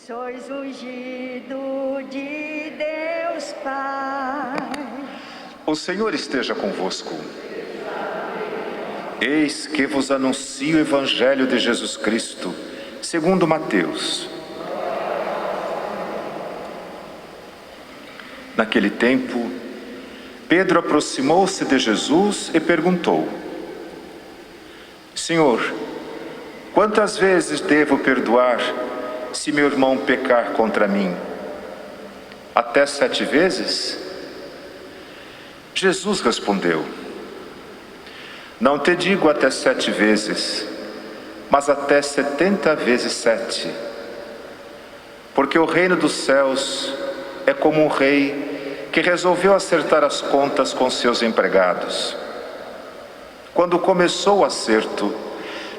Sois ungido de Deus Pai. O Senhor esteja convosco. Eis que vos anuncio o Evangelho de Jesus Cristo, segundo Mateus. Naquele tempo, Pedro aproximou-se de Jesus e perguntou: Senhor, quantas vezes devo perdoar se meu irmão pecar contra mim? Até 7 vezes? Jesus respondeu: Não te digo até 7 vezes, mas até 70 vezes 7. Porque o reino dos céus é como um rei que resolveu acertar as contas com seus empregados. Quando começou o acerto,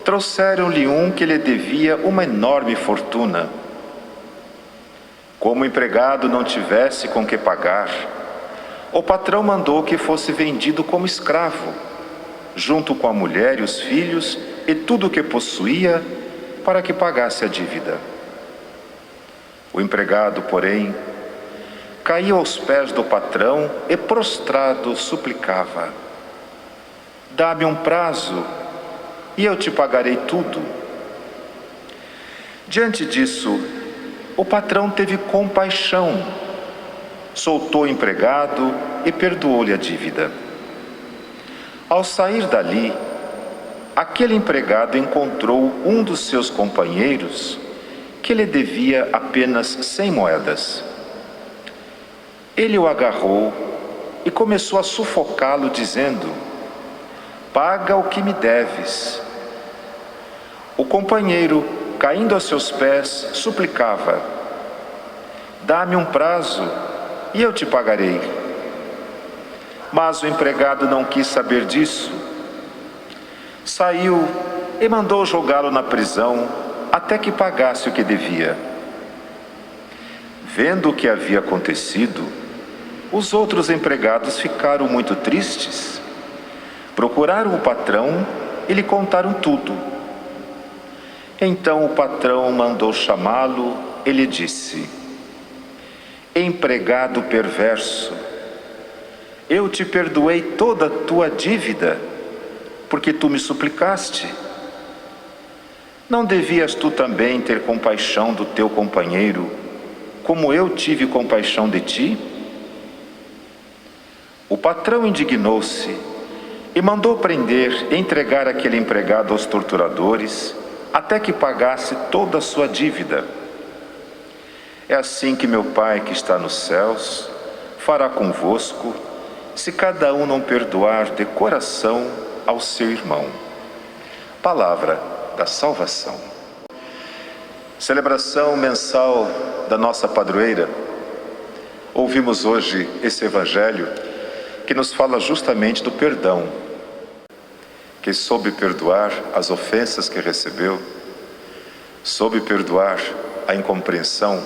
trouxeram-lhe um que lhe devia uma enorme fortuna. Como o empregado não tivesse com que pagar, o patrão mandou que fosse vendido como escravo, junto com a mulher e os filhos e tudo o que possuía, para que pagasse a dívida. O empregado, porém, caiu aos pés do patrão e, prostrado, suplicava: Dá-me um prazo e eu te pagarei tudo. Diante disso, o patrão teve compaixão, soltou o empregado e perdoou-lhe a dívida. Ao sair dali, aquele empregado encontrou um dos seus companheiros que lhe devia apenas 100 moedas. Ele o agarrou e começou a sufocá-lo, dizendo: Paga o que me deves. O companheiro, caindo a seus pés, suplicava: Dá-me um prazo e eu te pagarei. Mas o empregado não quis saber disso. Saiu e mandou jogá-lo na prisão até que pagasse o que devia. Vendo o que havia acontecido, os outros empregados ficaram muito tristes. Procuraram o patrão e lhe contaram tudo. Então o patrão mandou chamá-lo e lhe disse: Empregado perverso, eu te perdoei toda a tua dívida, porque tu me suplicaste. Não devias tu também ter compaixão do teu companheiro, como eu tive compaixão de ti? O patrão indignou-se e mandou prender e entregar aquele empregado aos torturadores, até que pagasse toda a sua dívida. É assim que meu Pai que está nos céus fará convosco, se cada um não perdoar de coração ao seu irmão. Palavra da salvação. Celebração mensal da nossa padroeira. Ouvimos hoje esse evangelho que nos fala justamente do perdão, que soube perdoar as ofensas que recebeu, soube perdoar a incompreensão,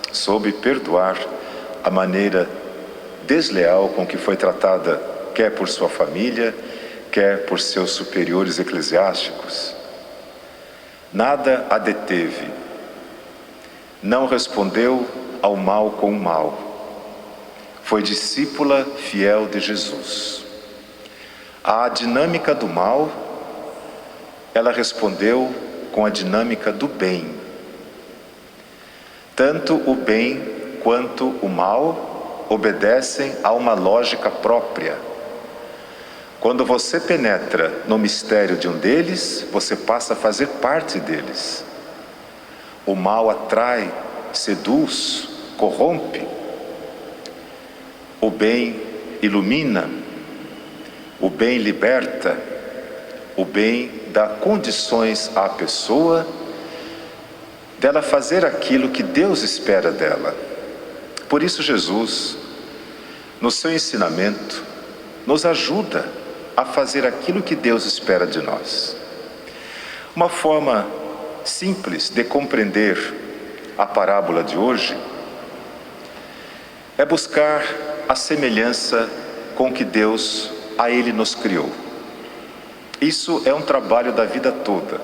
soube perdoar a maneira desleal com que foi tratada, quer por sua família, quer por seus superiores eclesiásticos. Nada a deteve, não respondeu ao mal com o mal. Foi discípula fiel de Jesus. À dinâmica do mal, ela respondeu com a dinâmica do bem. Tanto o bem quanto o mal obedecem a uma lógica própria. Quando você penetra no mistério de um deles, você passa a fazer parte deles. O mal atrai, seduz, corrompe. O bem ilumina, o bem liberta, o bem dá condições à pessoa dela fazer aquilo que Deus espera dela. Por isso Jesus, no seu ensinamento, nos ajuda a fazer aquilo que Deus espera de nós. Uma forma simples de compreender a parábola de hoje é buscar a semelhança com que Deus a Ele nos criou. Isso é um trabalho da vida toda.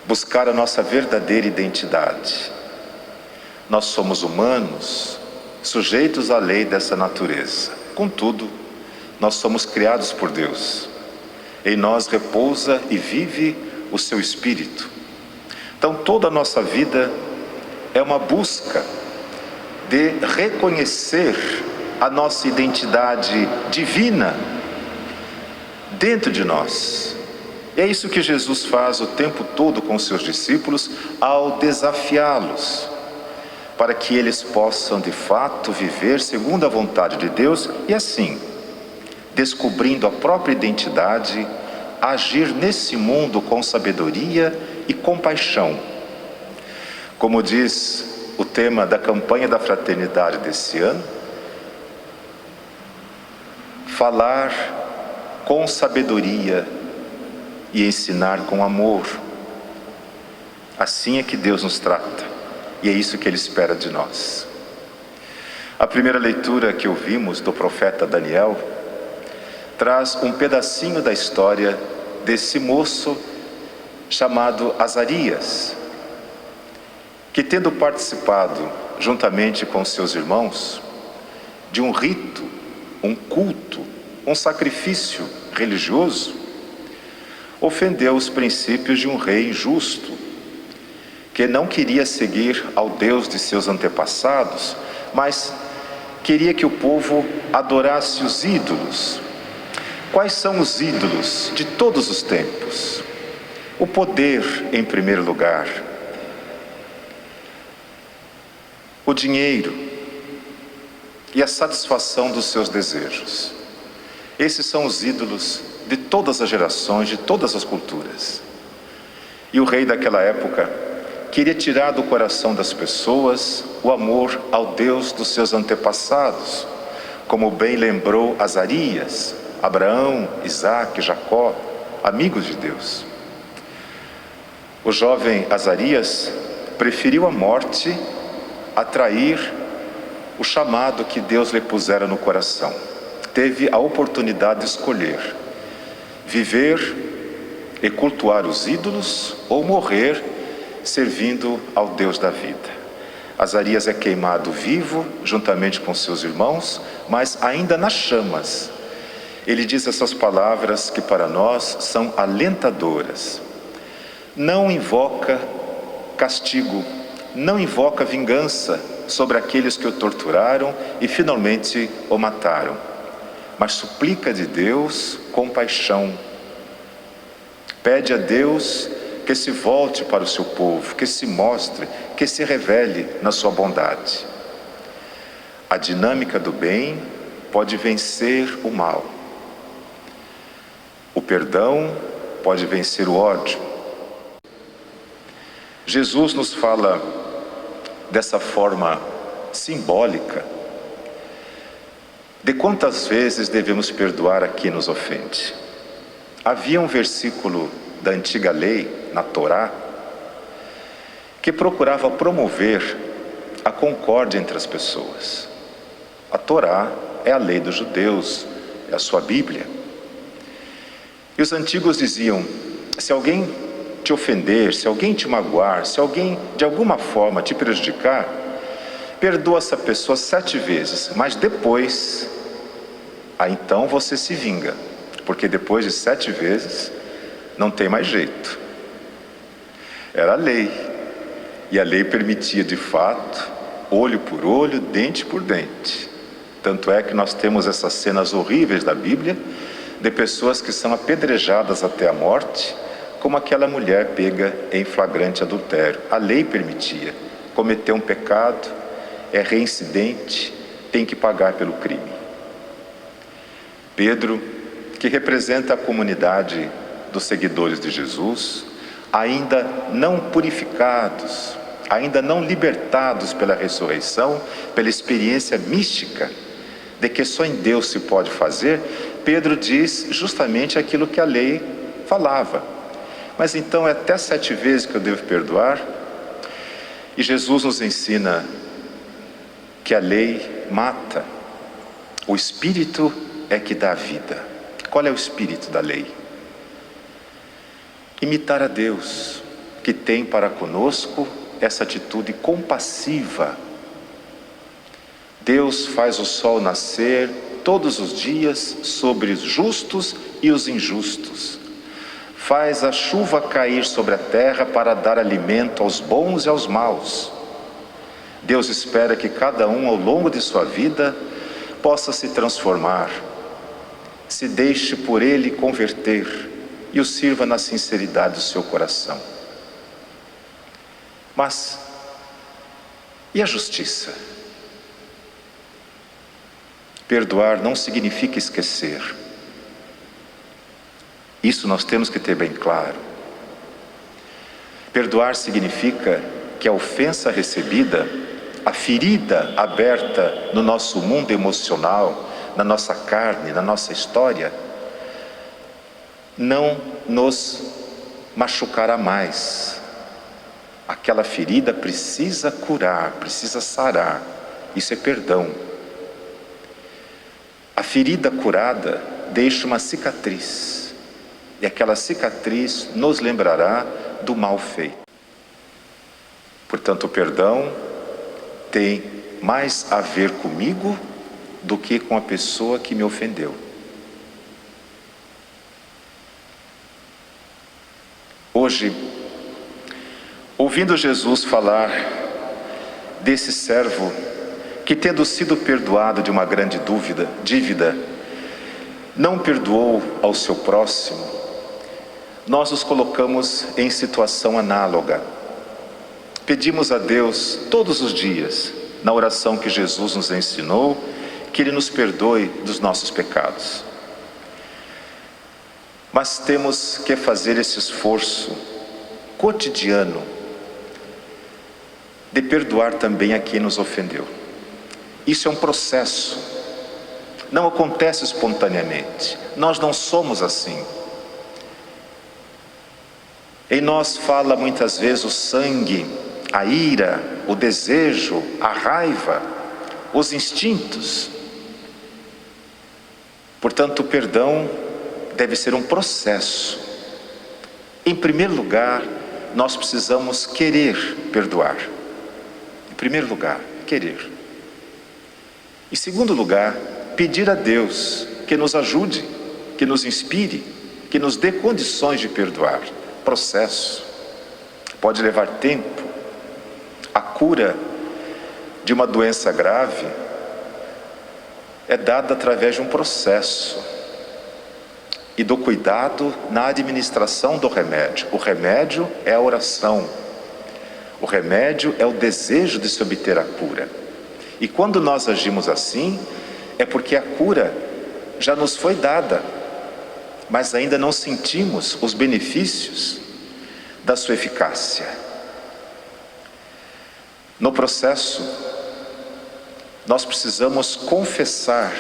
Buscar a nossa verdadeira identidade. Nós somos humanos, sujeitos à lei dessa natureza. Contudo, nós somos criados por Deus. Em nós repousa e vive o seu Espírito. Então toda a nossa vida é uma busca de reconhecer a nossa identidade divina dentro de nós. E é isso que Jesus faz o tempo todo com os seus discípulos ao desafiá-los, para que eles possam de fato viver segundo a vontade de Deus e assim, descobrindo a própria identidade, agir nesse mundo com sabedoria e compaixão. Como diz o tema da campanha da fraternidade desse ano, falar com sabedoria e ensinar com amor. Assim é que Deus nos trata, e é isso que Ele espera de nós. A primeira leitura que ouvimos do profeta Daniel traz um pedacinho da história desse moço chamado Azarias, que tendo participado, juntamente com seus irmãos, de um rito, um culto, um sacrifício religioso, ofendeu os princípios de um rei injusto, que não queria seguir ao Deus de seus antepassados, mas queria que o povo adorasse os ídolos. Quais são os ídolos de todos os tempos? O poder, em primeiro lugar. O dinheiro e a satisfação dos seus desejos. Esses são os ídolos de todas as gerações, de todas as culturas. E o rei daquela época queria tirar do coração das pessoas o amor ao Deus dos seus antepassados, como bem lembrou Azarias, Abraão, Isaque, Jacó, amigos de Deus. O jovem Azarias preferiu a morte a trair o chamado que Deus lhe pusera no coração. Teve a oportunidade de escolher viver e cultuar os ídolos ou morrer servindo ao Deus da vida. Azarias é queimado vivo, juntamente com seus irmãos, mas ainda nas chamas. Ele diz essas palavras que para nós são alentadoras. Não invoca castigo, não invoca vingança sobre aqueles que o torturaram e finalmente o mataram, mas suplica de Deus compaixão. Pede a Deus que se volte para o seu povo, que se mostre, que se revele na sua bondade. A dinâmica do bem pode vencer o mal. O perdão pode vencer o ódio. Jesus nos fala dessa forma simbólica de quantas vezes devemos perdoar a quem nos ofende. Havia um versículo da antiga lei, na Torá, que procurava promover a concórdia entre as pessoas. A Torá é a lei dos judeus, é a sua Bíblia. E os antigos diziam, se alguém te ofender, se alguém te magoar, se alguém de alguma forma te prejudicar, perdoa essa pessoa 7 vezes, mas depois, aí então você se vinga, porque depois de 7 vezes, não tem mais jeito. Era a lei, e a lei permitia de fato, olho por olho, dente por dente. Tanto é que nós temos essas cenas horríveis da Bíblia, de pessoas que são apedrejadas até a morte, como aquela mulher pega em flagrante adultério. A lei permitia. Cometeu um pecado, é reincidente, tem que pagar pelo crime. Pedro, que representa a comunidade dos seguidores de Jesus, ainda não purificados, ainda não libertados pela ressurreição, pela experiência mística de que só em Deus se pode fazer, Pedro diz justamente aquilo que a lei falava. Mas então é até 7 vezes que eu devo perdoar? E Jesus nos ensina que a lei mata, o Espírito é que dá a vida. Qual é o espírito da lei? Imitar a Deus, que tem para conosco essa atitude compassiva. Deus faz o sol nascer todos os dias sobre os justos e os injustos. Faz a chuva cair sobre a terra para dar alimento aos bons e aos maus. Deus espera que cada um, ao longo de sua vida, possa se transformar, se deixe por Ele converter e o sirva na sinceridade do seu coração. Mas, e a justiça? Perdoar não significa esquecer. Isso nós temos que ter bem claro. Perdoar significa que a ofensa recebida, a ferida aberta no nosso mundo emocional, na nossa carne, na nossa história, não nos machucará mais. Aquela ferida precisa curar, precisa sarar. Isso é perdão. A ferida curada deixa uma cicatriz, e aquela cicatriz nos lembrará do mal feito. Portanto, o perdão tem mais a ver comigo do que com a pessoa que me ofendeu. Hoje, ouvindo Jesus falar desse servo que, tendo sido perdoado de uma grande dívida, não perdoou ao seu próximo, nós nos colocamos em situação análoga. Pedimos a Deus todos os dias, na oração que Jesus nos ensinou, que Ele nos perdoe dos nossos pecados. Mas temos que fazer esse esforço cotidiano de perdoar também a quem nos ofendeu. Isso é um processo, não acontece espontaneamente. Nós não somos assim. Em nós fala muitas vezes o sangue, a ira, o desejo, a raiva, os instintos. Portanto, o perdão deve ser um processo. Em primeiro lugar, nós precisamos querer perdoar. Em primeiro lugar, querer. Em segundo lugar, pedir a Deus que nos ajude, que nos inspire, que nos dê condições de perdoar. Processo. Pode levar tempo. A cura de uma doença grave é dada através de um processo e do cuidado na administração do remédio. O remédio é a oração. O remédio é o desejo de se obter a cura. E quando nós agimos assim, é porque a cura já nos foi dada, mas ainda não sentimos os benefícios da sua eficácia. No processo, nós precisamos confessar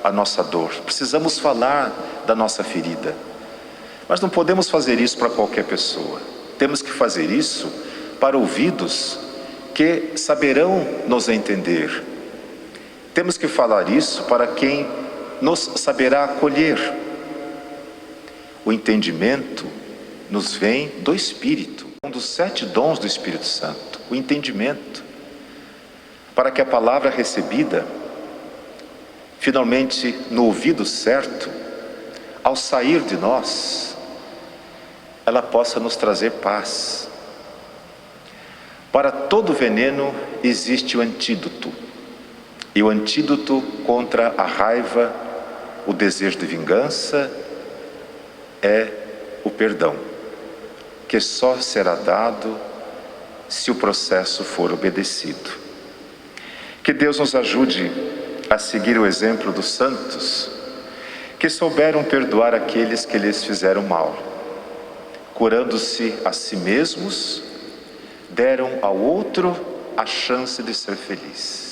a nossa dor, precisamos falar da nossa ferida, mas não podemos fazer isso para qualquer pessoa. Temos que fazer isso para ouvidos que saberão nos entender. Temos que falar isso para quem nos saberá acolher. O entendimento nos vem do Espírito, um dos 7 dons do Espírito Santo, o entendimento, para que a palavra recebida, finalmente no ouvido certo, ao sair de nós, ela possa nos trazer paz. Para todo veneno existe o antídoto, e o antídoto contra a raiva, o desejo de vingança, é o perdão, que só será dado se o processo for obedecido. Que Deus nos ajude a seguir o exemplo dos santos, que souberam perdoar aqueles que lhes fizeram mal, curando-se a si mesmos, deram ao outro a chance de ser feliz.